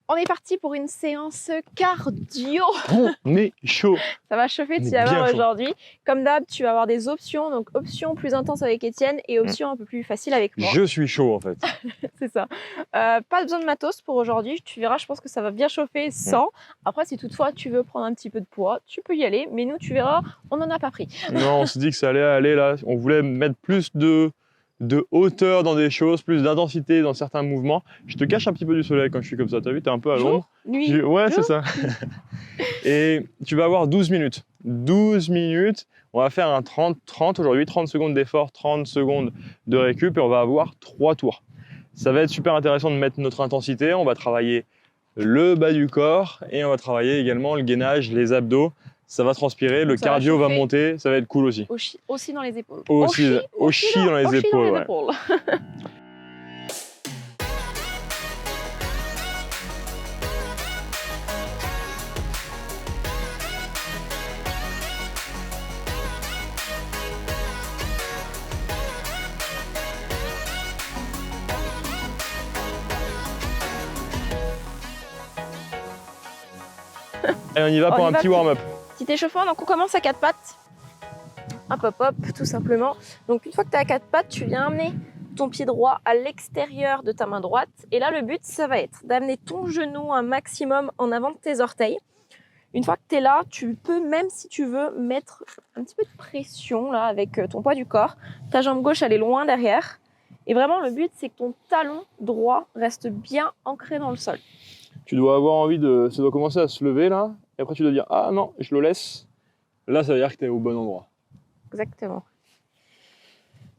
On est parti pour une séance cardio. On est chaud. Ça va chauffer, On tu est vas bien voir chaud. aujourd'hui. Comme d'hab, tu vas avoir des options. Donc, option plus intense avec Étienne et option un peu plus facile avec moi. Je suis chaud en fait. C'est ça. Pas besoin de matos pour aujourd'hui. Tu verras, je pense que ça va bien chauffer sans. Après, si toutefois tu veux prendre un petit peu de poids, tu peux y aller. Mais nous, tu verras, on n'en a pas pris. Non, on s'est dit que ça allait aller là. On voulait mettre plus de hauteur dans des choses, plus d'intensité dans certains mouvements. Je te cache un petit peu du soleil quand je suis comme ça. T'as vu, t'es un peu à l'ombre. Nuit. Ouais, c'est jour. ça. Et tu vas avoir 12 minutes. 12 minutes. On va faire un 30 aujourd'hui, 30 secondes d'effort, 30 secondes de récup et on va avoir 3 tours. Ça va être super intéressant de mettre notre intensité. On va travailler le bas du corps et on va travailler également le gainage, les abdos. Ça va transpirer, le Ça va cardio va chauffer. monter, ça va être cool aussi. Aussi dans les épaules. Aussi dans les épaules, ouais. Allez, on y va pour un petit warm-up. Petit échauffement, donc on commence à 4 pattes. Hop, hop, hop, tout simplement. Donc une fois que tu es à 4 pattes, tu viens amener ton pied droit à l'extérieur de ta main droite. Et là, le but, ça va être d'amener ton genou un maximum en avant de tes orteils. Une fois que tu es là, tu peux, même si tu veux, mettre un petit peu de pression là avec ton poids du corps. Ta jambe gauche, elle est loin derrière. Et vraiment, le but, c'est que ton talon droit reste bien ancré dans le sol. Tu dois avoir envie de... Ça doit commencer à se lever là. Et après, tu dois dire « Ah non, je le laisse ». Là, ça veut dire que tu es au bon endroit. Exactement.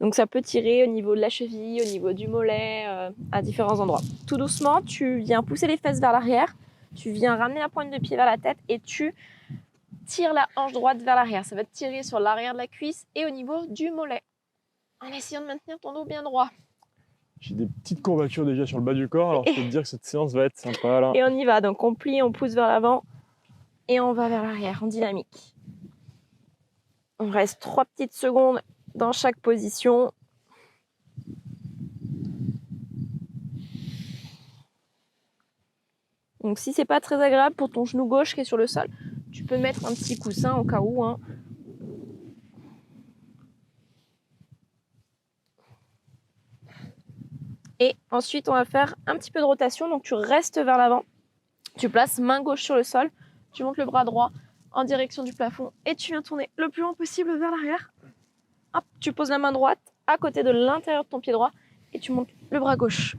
Donc ça peut tirer au niveau de la cheville, au niveau du mollet, à différents endroits. Tout doucement, tu viens pousser les fesses vers l'arrière, tu viens ramener la pointe de pied vers la tête et tu tires la hanche droite vers l'arrière. Ça va te tirer sur l'arrière de la cuisse et au niveau du mollet. En essayant de maintenir ton dos bien droit. J'ai des petites courbatures déjà sur le bas du corps, alors je peux te dire que cette séance va être sympa là. Et on y va, donc on plie, on pousse vers l'avant et on va vers l'arrière en dynamique. On reste 3 petites secondes dans chaque position. Donc si c'est pas très agréable pour ton genou gauche qui est sur le sol, tu peux mettre un petit coussin au cas où. Et ensuite, on va faire un petit peu de rotation. Donc tu restes vers l'avant. Tu places main gauche sur le sol. Tu montes le bras droit en direction du plafond et tu viens tourner le plus loin possible vers l'arrière. Hop, tu poses la main droite à côté de l'intérieur de ton pied droit et tu montes le bras gauche.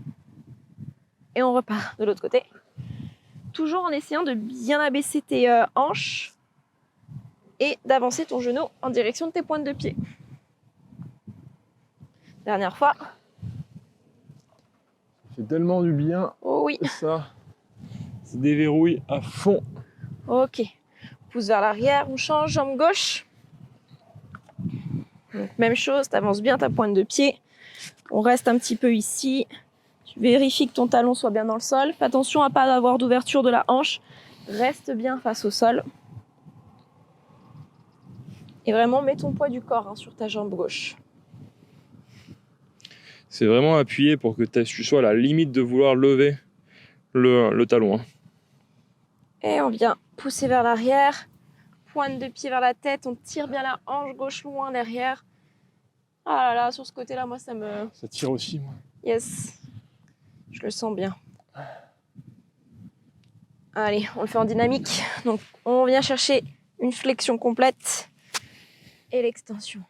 Et on repart de l'autre côté. Toujours en essayant de bien abaisser tes hanches et d'avancer ton genou en direction de tes pointes de pied. Dernière fois. Ça fait tellement du bien. Oh oui. Ça se déverrouille à fond. Ok. Pousse vers l'arrière, on change, jambe gauche. Donc, même chose, tu avances bien ta pointe de pied. On reste un petit peu ici. Tu vérifies que ton talon soit bien dans le sol. Fais attention à ne pas avoir d'ouverture de la hanche. Reste bien face au sol. Et vraiment, mets ton poids du corps sur ta jambe gauche. C'est vraiment appuyé pour que tu sois à la limite de vouloir lever le talon. Et on vient pousser vers l'arrière. Pointe de pied vers la tête. On tire bien la hanche gauche loin derrière. Ah là là, sur ce côté-là, moi, ça me... Ça tire aussi, moi. Yes. Je le sens bien. Allez, on le fait en dynamique. Donc, on vient chercher une flexion complète et l'extension.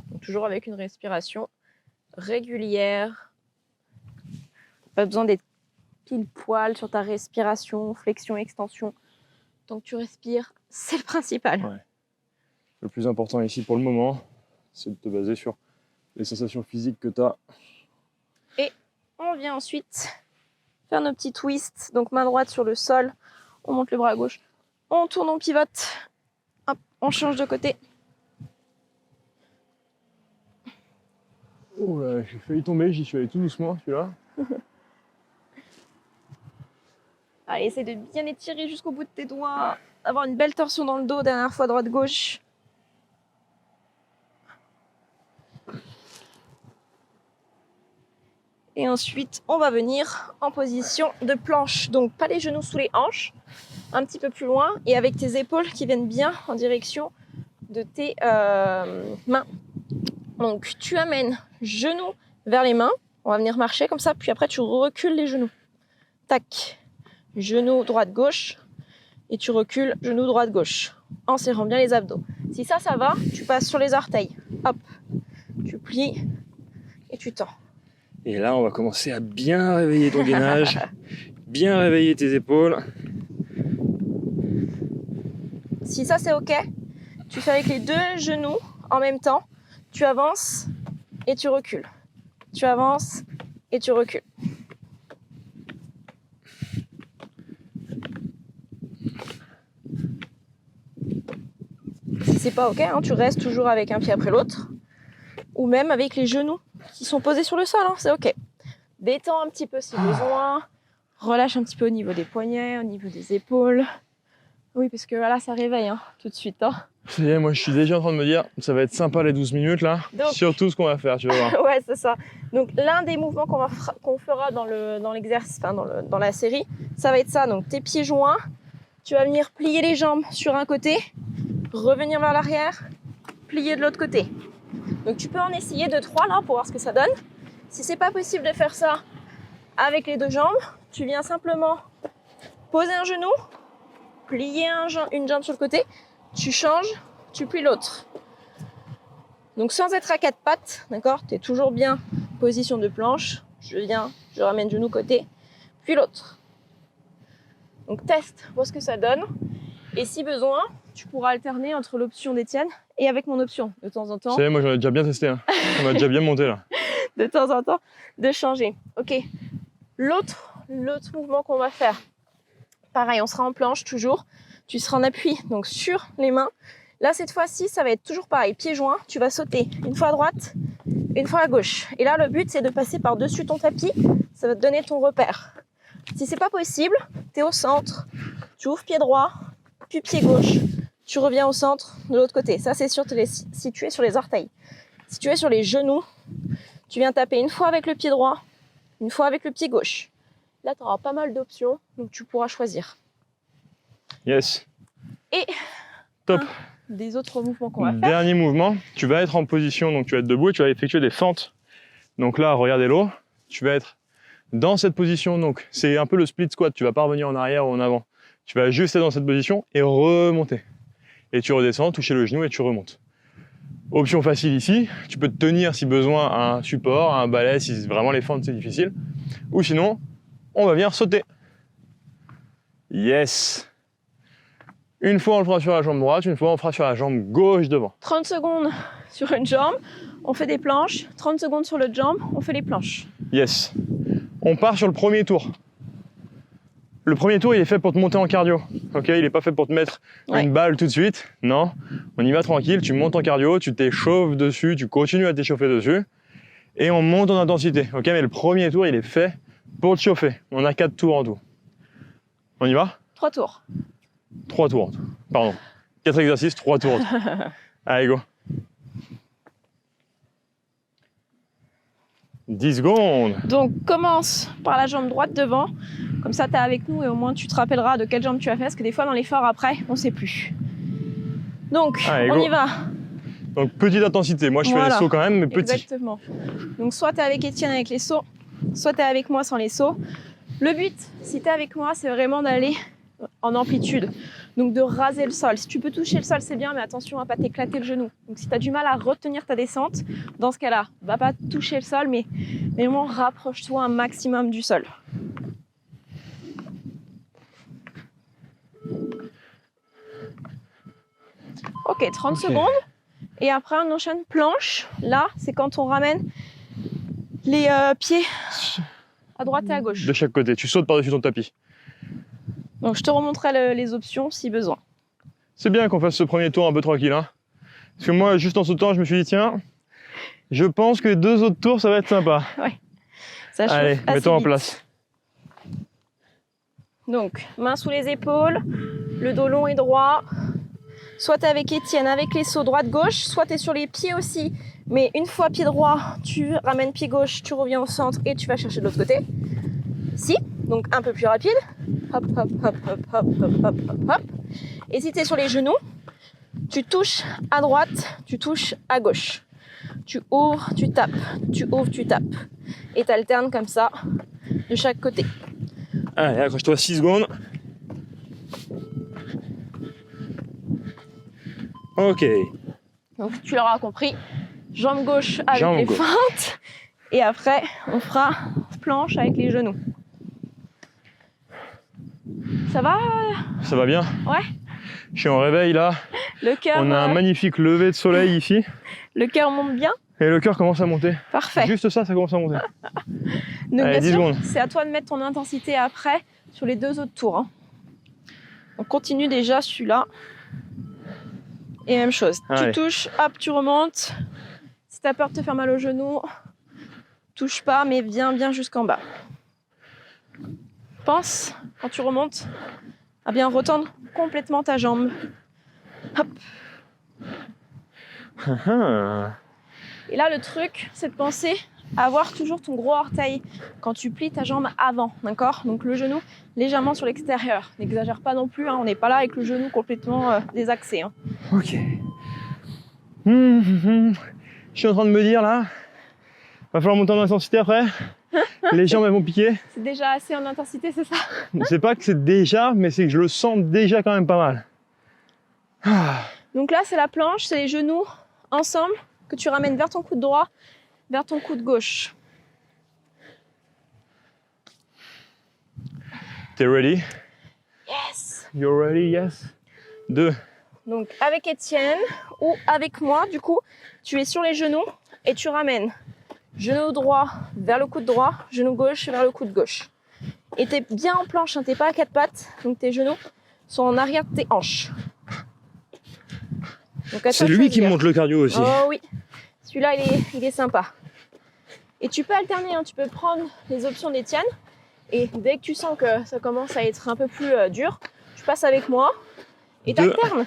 Donc, toujours avec une respiration régulière. Pas besoin d'être pile poil sur ta respiration, flexion, extension. Tant que tu respires, c'est le principal. Ouais. Le plus important ici pour le moment, c'est de te baser sur les sensations physiques que tu as. Et on vient ensuite faire nos petits twists. Donc main droite sur le sol, on monte le bras gauche, on tourne, on pivote, hop, on change de côté. Oh là, j'ai failli tomber, j'y suis allé tout doucement, celui-là. Allez, essaye de bien étirer jusqu'au bout de tes doigts, avoir une belle torsion dans le dos, dernière fois droite-gauche. Et ensuite, on va venir en position de planche. Donc, pas les genoux sous les hanches, un petit peu plus loin. Et avec tes épaules qui viennent bien en direction de tes mains. Donc, tu amènes genoux vers les mains. On va venir marcher comme ça. Puis après, tu recules les genoux. Tac. Genou droite-gauche. Et tu recules genou droite-gauche. En serrant bien les abdos. Si ça va, tu passes sur les orteils. Hop. Tu plies et tu tends. Et là, on va commencer à bien réveiller ton gainage, bien réveiller tes épaules. Si ça, c'est OK, tu fais avec les deux genoux en même temps. Tu avances et tu recules. Tu avances et tu recules. Si c'est pas OK, hein, tu restes toujours avec un pied après l'autre. Ou même avec les genoux qui sont posés sur le sol, hein, c'est OK. Détends un petit peu si besoin. Relâche un petit peu au niveau des poignets, au niveau des épaules. Oui, parce que là, ça réveille hein, tout de suite. Hein. Ça y est, moi je suis déjà en train de me dire, ça va être sympa les 12 minutes là. Donc, surtout ce qu'on va faire, tu vas voir. Ouais, c'est ça. Donc l'un des mouvements qu'on fera dans l'exercice, enfin dans la série, ça va être ça. Donc tes pieds joints, tu vas venir plier les jambes sur un côté, revenir vers l'arrière, plier de l'autre côté. Donc tu peux en essayer 2-3 là pour voir ce que ça donne. Si c'est pas possible de faire ça avec les deux jambes, tu viens simplement poser un genou, plier une jambe sur le côté, tu changes, tu plies l'autre. Donc sans être à quatre pattes, d'accord, tu es toujours bien position de planche. Je ramène genou côté, puis l'autre. Donc teste, vois ce que ça donne. Et si besoin, tu pourras alterner entre l'option d'Étienne et avec mon option de temps en temps. Vous savez, moi j'en ai déjà bien testé, hein. On m'a déjà bien monté là. De temps en temps, de changer. Ok. L'autre mouvement qu'on va faire, pareil, on sera en planche toujours. Tu seras en appui donc sur les mains. Là, cette fois-ci, ça va être toujours pareil. Pieds joints, tu vas sauter une fois à droite, une fois à gauche. Et là, le but, c'est de passer par-dessus ton tapis. Ça va te donner ton repère. Si c'est pas possible, tu es au centre. Tu ouvres pied droit, puis pied gauche. Tu reviens au centre de l'autre côté. Ça, c'est sûr si tu es sur les orteils. Si tu es sur les genoux, tu viens taper une fois avec le pied droit, une fois avec le pied gauche. Là, tu auras pas mal d'options, donc tu pourras choisir. Yes. Et top. Des autres mouvements qu'on va faire. Dernier mouvement, tu vas être en position, donc tu vas être debout et tu vas effectuer des fentes. Donc là, regardez-le, tu vas être dans cette position, donc c'est un peu le split squat, tu vas pas revenir en arrière ou en avant. Tu vas juste être dans cette position et remonter. Et tu redescends, toucher le genou et tu remontes. Option facile ici, tu peux te tenir si besoin à un support, à un balai, si vraiment les fentes c'est difficile. Ou sinon, on va venir sauter. Yes. Une fois on le fera sur la jambe droite, une fois on le fera sur la jambe gauche devant. 30 secondes sur une jambe, on fait des planches. 30 secondes sur l'autre jambe, on fait les planches. Yes. On part sur le premier tour. Le premier tour, il est fait pour te monter en cardio. Ok, il n'est pas fait pour te mettre une balle tout de suite. Non, on y va tranquille, tu montes en cardio, tu t'échauffes dessus, tu continues à t'échauffer dessus. Et on monte en intensité. Ok, mais le premier tour, il est fait pour te chauffer. On a 4 tours en tout. On y va? 3 tours. 3 tours. Pardon. 4 exercices, 3 tours. Allez, go. 10 secondes. Donc, commence par la jambe droite devant. Comme ça, tu es avec nous et au moins tu te rappelleras de quelle jambe tu as fait. Parce que des fois, dans l'effort après, on ne sait plus. Donc, allez, on go. y va. Donc, petite intensité. Moi, je fais les sauts quand même, mais petit. Exactement. Donc, soit tu es avec Étienne avec les sauts, soit tu es avec moi sans les sauts. Le but, si tu es avec moi, c'est vraiment d'aller en amplitude. Donc, de raser le sol. Si tu peux toucher le sol, c'est bien, mais attention à ne pas t'éclater le genou. Donc, si tu as du mal à retenir ta descente, dans ce cas-là, va pas toucher le sol, mais vraiment rapproche-toi un maximum du sol. Ok, 30 secondes. Et après, on enchaîne planche. Là, c'est quand on ramène les pieds à droite et à gauche. De chaque côté. Tu sautes par-dessus ton tapis. Donc, je te remontrerai les options si besoin. C'est bien qu'on fasse ce premier tour un peu tranquille. Hein, parce que moi, juste en sautant, je me suis dit, tiens, je pense que les 2 autres tours, ça va être sympa. Ouais. Ça chauffe. Allez, mets-toi en place. Donc, main sous les épaules, le dos long et droit. Soit tu es avec Étienne, avec les sauts droite-gauche, soit tu es sur les pieds aussi. Mais une fois pied droit, tu ramènes pied gauche, tu reviens au centre et tu vas chercher de l'autre côté. Ici, donc un peu plus rapide. Hop, hop, hop, hop, hop, hop, hop, hop, hop. Et si tu es sur les genoux, tu touches à droite, tu touches à gauche. Tu ouvres, tu tapes, tu ouvres, tu tapes. Et tu alternes comme ça de chaque côté. Allez, accroche-toi 6 secondes. Ok. Donc tu l'auras compris, jambe gauche avec Jambe les gauche. feintes. Et après, on fera planche avec les genoux. Ça va? Ça va bien? Ouais. Je suis en réveil là. Le cœur, On a un magnifique lever de soleil ici. le cœur monte bien? Et le cœur commence à monter. Parfait. Juste ça commence à monter. Donc Allez, bien 10 sûr, secondes. c'est à toi de mettre ton intensité après sur les 2 autres tours. Hein. On continue déjà celui-là. Et même chose. Allez. Tu touches, hop, tu remontes. Si tu as peur de te faire mal au genou, touche pas, mais viens bien jusqu'en bas. Pense, quand tu remontes, à bien retendre complètement ta jambe. Hop. Et là, le truc, c'est de penser à avoir toujours ton gros orteil quand tu plies ta jambe avant, d'accord? Donc le genou légèrement sur l'extérieur. N'exagère pas non plus, hein, on n'est pas là avec le genou complètement désaxé. Hein. Ok. Je suis en train de me dire là, va falloir monter en intensité après. Les jambes elles vont piquer. C'est déjà assez en intensité, c'est ça? C'est pas que c'est déjà, mais c'est que je le sens déjà quand même pas mal. Donc là, c'est la planche, c'est les genoux ensemble que tu ramènes vers ton coude droit, vers ton coude gauche. T'es ready? Yes! You're ready? Yes. 2. Donc avec Étienne ou avec moi, du coup, tu es sur les genoux et tu ramènes genou droit vers le coude droit, genou gauche vers le coude gauche. Et t'es bien en planche, hein, t'es pas à 4 pattes, donc tes genoux sont en arrière de tes hanches. Donc, à C'est toi de lui qui choisir. monte le cardio aussi. Oh oui, celui-là il est sympa. Et tu peux alterner, hein, tu peux prendre les options d'Étienne et dès que tu sens que ça commence à être un peu plus dur, tu passes avec moi et Deux. t'alternes.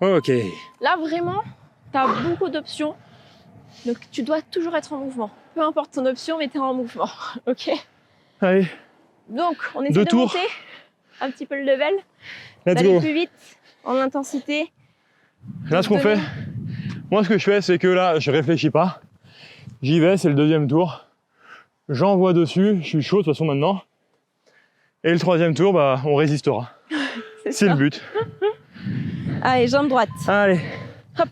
Ok. Là vraiment, tu as beaucoup d'options, donc tu dois toujours être en mouvement. Peu importe ton option, mais tu es en mouvement, ok? Allez, Donc on essaie 2 de tours. monter un petit peu le level, Let's d'aller go. plus vite en intensité. Là, ce qu'on fait, moi, ce que je fais, c'est que là, je réfléchis pas. J'y vais, c'est le 2e tour. J'envoie dessus, je suis chaud de toute façon maintenant. Et le 3e tour, bah, on résistera. C'est le but. Allez, jambe droite. Allez. Hop.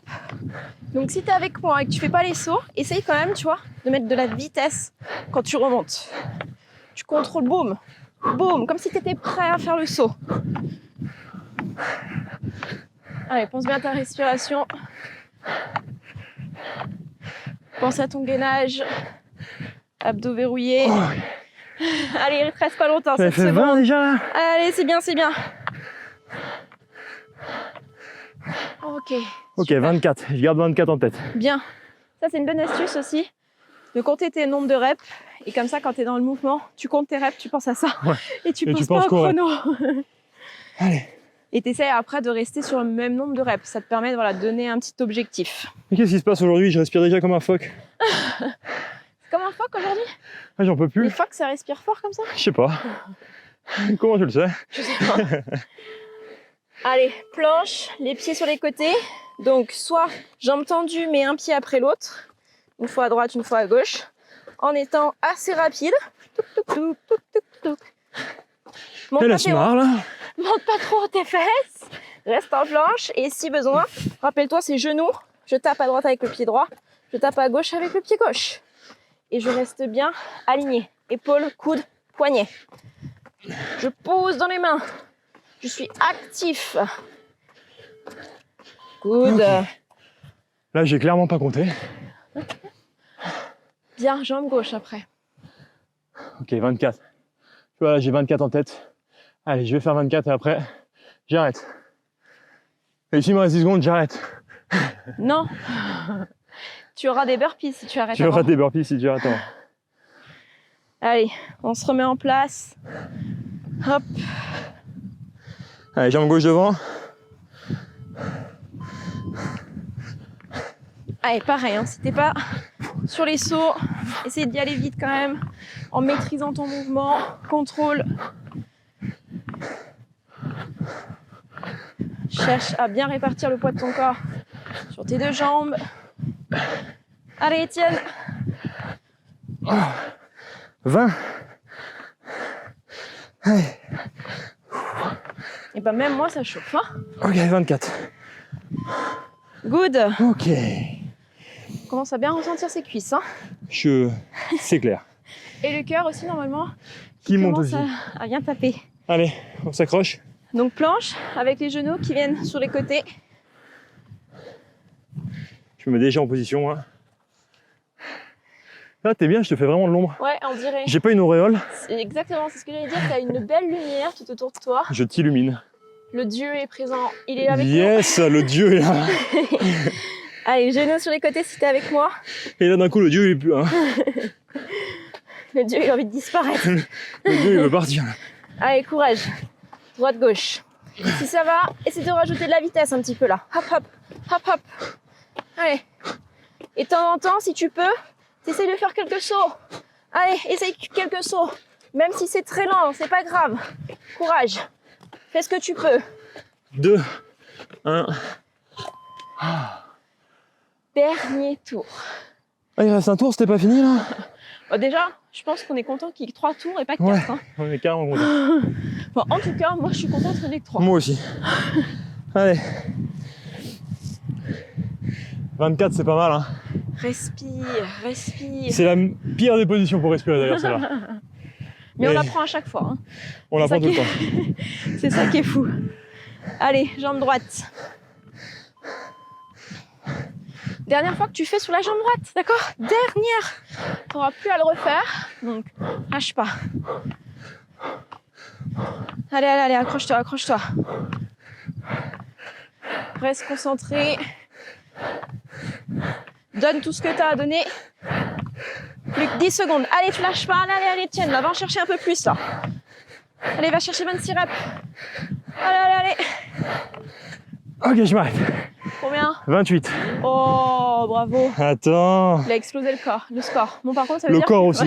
Donc si tu es avec moi et que tu fais pas les sauts, essaye quand même, tu vois, de mettre de la vitesse quand tu remontes. Tu contrôles, boum, boum, comme si tu étais prêt à faire le saut. Allez, pense bien à ta respiration. Pense à ton gainage. Abdos verrouillés. Oh, Allez, il ne te reste pas longtemps, ça 7 fait 20 secondes. déjà là. Allez, c'est bien, c'est bien. Ok. Ok, Super. 24. Je garde 24 en tête. Bien. Ça, c'est une bonne astuce aussi, de compter tes nombres de reps. Et comme ça, quand tu es dans le mouvement, tu comptes tes reps, tu penses à ça. Ouais. Et tu Et penses tu pas penses au qu'aux reps. chrono. Allez. Et tu essaies après de rester sur le même nombre de reps. Ça te permet de voilà, donner un petit objectif. Mais qu'est-ce qui se passe aujourd'hui? Je respire déjà comme un phoque. C'est comme un phoque aujourd'hui. Ah, j'en peux Les plus. phoques, ça respire fort comme ça? Je sais pas. Comment je le sais? Je sais pas. Allez, planche, les pieds sur les côtés. Donc, soit jambes tendues, mais un pied après l'autre. Une fois à droite, une fois à gauche. En étant assez rapide. Touc, touc, touc, touc, touc, touc. Monte Et pas la tes hauts. smart là. Monte pas trop tes fesses. Reste en planche. Et si besoin, rappelle-toi, c'est genoux. Je tape à droite avec le pied droit. Je tape à gauche avec le pied gauche. Et je reste bien aligné. Épaules, coudes, poignets. Je pose dans les mains. Je suis actif. Good. Ok. Là, j'ai clairement pas compté. Bien, jambe gauche après. Ok, 24. Tu vois, là, j'ai 24 en tête. Allez, je vais faire 24 et après, j'arrête. Et s'il me reste 10 secondes, j'arrête. Non. Tu auras des burpees si tu arrêtes. Tu auras avant. des burpees si tu arrêtes avant. Allez, on se remet en place. Hop. Allez, jambe gauche devant. Allez, pareil, hein, si t'es pas sur les sauts, essaye d'y aller vite quand même, en maîtrisant ton mouvement, contrôle. Cherche à bien répartir le poids de ton corps sur tes deux jambes. Allez, Étienne. 20. Allez. Et ben même moi, ça chauffe. Hein. Ok, 24. Good. Ok. On commence à bien ressentir ses cuisses. Hein. C'est clair. Et le cœur aussi, normalement, Qui monte commence aussi. à bien taper. Allez, on s'accroche. Donc planche avec les genoux qui viennent sur les côtés. Je me mets déjà en position. Hein. Là, t'es bien, je te fais vraiment de l'ombre. Ouais, on dirait. J'ai pas une auréole. C'est exactement, c'est ce que j'allais dire. T'as une belle lumière tout autour de toi. Je t'illumine. Le Dieu est présent. Il est avec Yes, le Dieu est là. nous. Allez, genoux sur les côtés si t'es avec moi. Et là, d'un coup, le Dieu, il est plus. Hein. Le Dieu, il a envie de disparaître. Le Dieu, il veut partir. Allez, courage. Droite, gauche. Si ça va, essaie de rajouter de la vitesse un petit peu là. Hop, hop, hop, hop. Allez. Et de temps en temps, si tu peux, t'essayes de faire quelques sauts. Allez, essaye quelques sauts. Même si c'est très lent, c'est pas grave. Courage. Fais ce que tu peux. 2, 1. Dernier tour. Ah, il reste un tour, c'était pas fini là? Bon, déjà, je pense qu'on est content qu'il y ait que 3 tours et pas 4. Ouais, Hein. on est carrément content. Bon, en tout cas, moi je suis contente qu'on ait que 3. Moi aussi. Allez. 24, c'est pas mal. Hein. Respire, respire. C'est la pire des positions pour respirer d'ailleurs, celle-là. Mais on Et l'apprend à chaque fois. Hein. on l'apprend tout ça le temps. C'est ça qui est fou. Allez, jambe droite. Dernière fois que tu fais sur la jambe droite, d'accord? Dernière. Tu n'auras plus à le refaire. Donc, lâche pas. Allez, allez, allez, accroche-toi, accroche-toi. Reste concentré. Donne tout ce que tu as à donner. Plus que 10 secondes. Allez, tu lâches pas. Allez, allez, allez, tiens, là, va en chercher un peu plus, là. Allez, va chercher 26 reps. Allez, allez, allez. Ok, je m'arrête. Combien? 28. Oh, bravo. Attends. Il a explosé le score. Bon, par contre, ça veut Le dire corps que... aussi.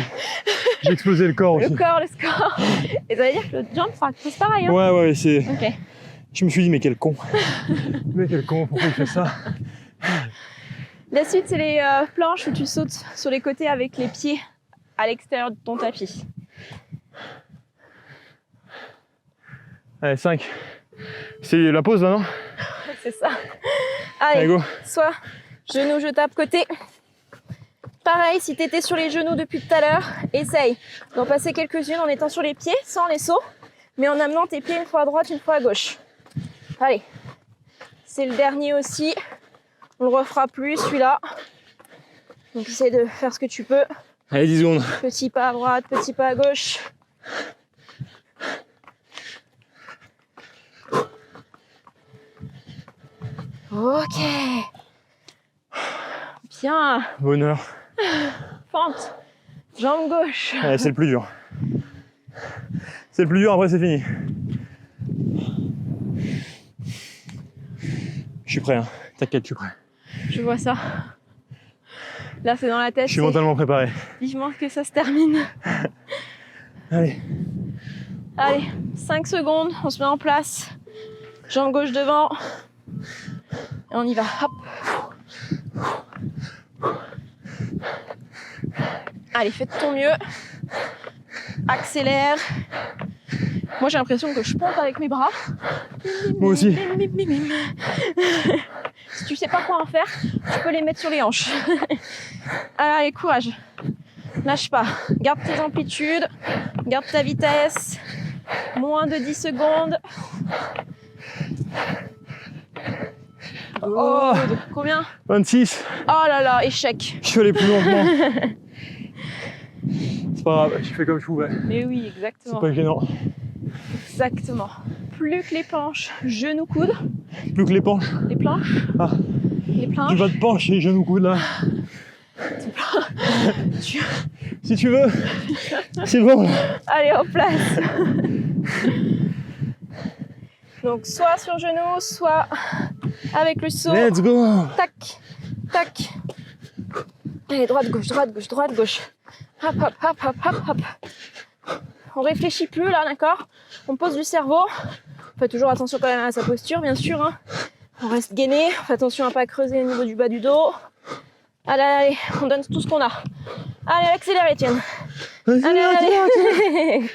J'ai explosé le corps aussi. Le score. Et ça veut dire que le jump fera c'est pareil. Hein. Ouais, ouais, c'est. Ok. Je me suis dit, mais quel con. Mais quel con, pourquoi il fait ça? La suite, c'est les planches où tu sautes sur les côtés avec les pieds à l'extérieur de ton tapis. Allez, 5. C'est la pause là, non? C'est ça. Allez, Allez, go. soit genou, je tape côté. Pareil, si tu étais sur les genoux depuis tout à l'heure, essaye d'en passer quelques-unes en étant sur les pieds, sans les sauts, mais en amenant tes pieds une fois à droite, une fois à gauche. Allez, c'est le dernier aussi. On le refera plus, celui-là. Donc, essaye de faire ce que tu peux. Allez, 10 secondes. Petit pas à droite, petit pas à gauche. Ok. Bien. Bonheur. Fente. Jambe gauche. Allez, c'est le plus dur. C'est le plus dur, après c'est fini. Je suis prêt, hein. T'inquiète, je suis prêt. Je vois ça. Là, c'est dans la tête. Je suis mentalement préparé. Vivement que ça se termine. Allez. Allez, 5 secondes, on se met en place. Jambe gauche devant. Et on y va. Hop. Allez, fais de ton mieux. Accélère. Moi, j'ai l'impression que je pompe avec mes bras. Moi aussi. Si tu sais pas quoi en faire, tu peux les mettre sur les hanches. Allez, courage. Lâche pas. Garde tes amplitudes. Garde ta vitesse. Moins de 10 secondes. Oh, Combien? 26. Oh là là, échec. Je suis allé plus lentement. C'est pas grave, je fais comme je pouvais. Mais oui, C'est exactement. pas gênant. Exactement. Plus que les planches, genoux, coudes. Plus que les penches. Les planches. Ah. Les planches. Tu vas te pencher les genoux coudes là. Tu- Si tu veux. C'est bon. Allez, en place. Donc, soit sur genoux, soit Avec le saut. Let's go. Tac, tac. Allez, droite, gauche, droite, gauche, droite, gauche. Hop, hop, hop, hop, hop, hop. On réfléchit plus là, d'accord? On pose du cerveau. On fait toujours attention quand même à sa posture, bien sûr. Hein. On reste gainé. On fait attention à pas creuser au niveau du bas du dos. Allez, allez, on donne tout ce qu'on a. Allez, accélère, Étienne. Allez, allez.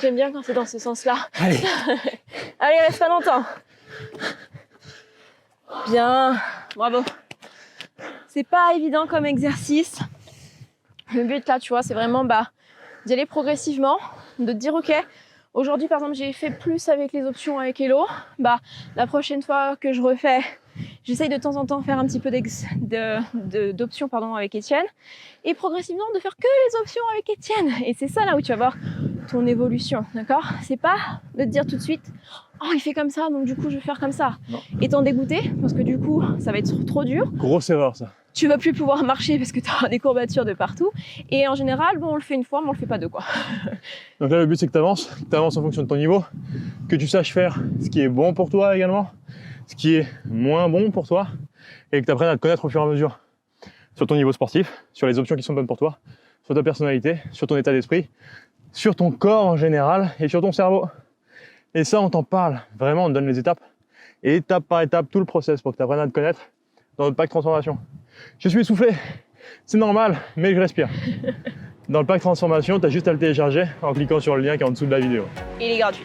J'aime bien quand c'est dans ce sens-là. Allez. Allez, reste pas longtemps. Bien, bravo. C'est pas évident comme exercice. Le but là, tu vois, c'est vraiment d'y aller progressivement, de te dire ok, aujourd'hui par exemple j'ai fait plus avec les options avec Hello, la prochaine fois que je refais, j'essaye de temps en temps faire un petit peu d'options avec Étienne et progressivement de faire que les options avec Étienne. Et c'est ça là où tu vas voir ton évolution, d'accord? C'est pas de te dire tout de suite oh il fait comme ça donc du coup je vais faire comme ça. Non. Et t'en dégoûter parce que du coup ça va être trop dur. Grosse erreur ça. Tu vas plus pouvoir marcher parce que tu auras des courbatures de partout. Et en général, on le fait une fois, mais on le fait pas deux, quoi. Donc là, le but, c'est que tu avances en fonction de ton niveau, que tu saches faire ce qui est bon pour toi également, ce qui est moins bon pour toi, et que tu apprennes à te connaître au fur et à mesure sur ton niveau sportif, sur les options qui sont bonnes pour toi, sur ta personnalité, sur ton état d'esprit, sur ton corps en général et sur ton cerveau. Et ça, on t'en parle. Vraiment, on te donne les étapes. Et étape par étape, tout le process pour que tu apprennes à te connaître dans notre pack transformation. Je suis essoufflé, c'est normal, mais je respire. Dans le pack transformation, tu as juste à le télécharger en cliquant sur le lien qui est en dessous de la vidéo. Il est gratuit.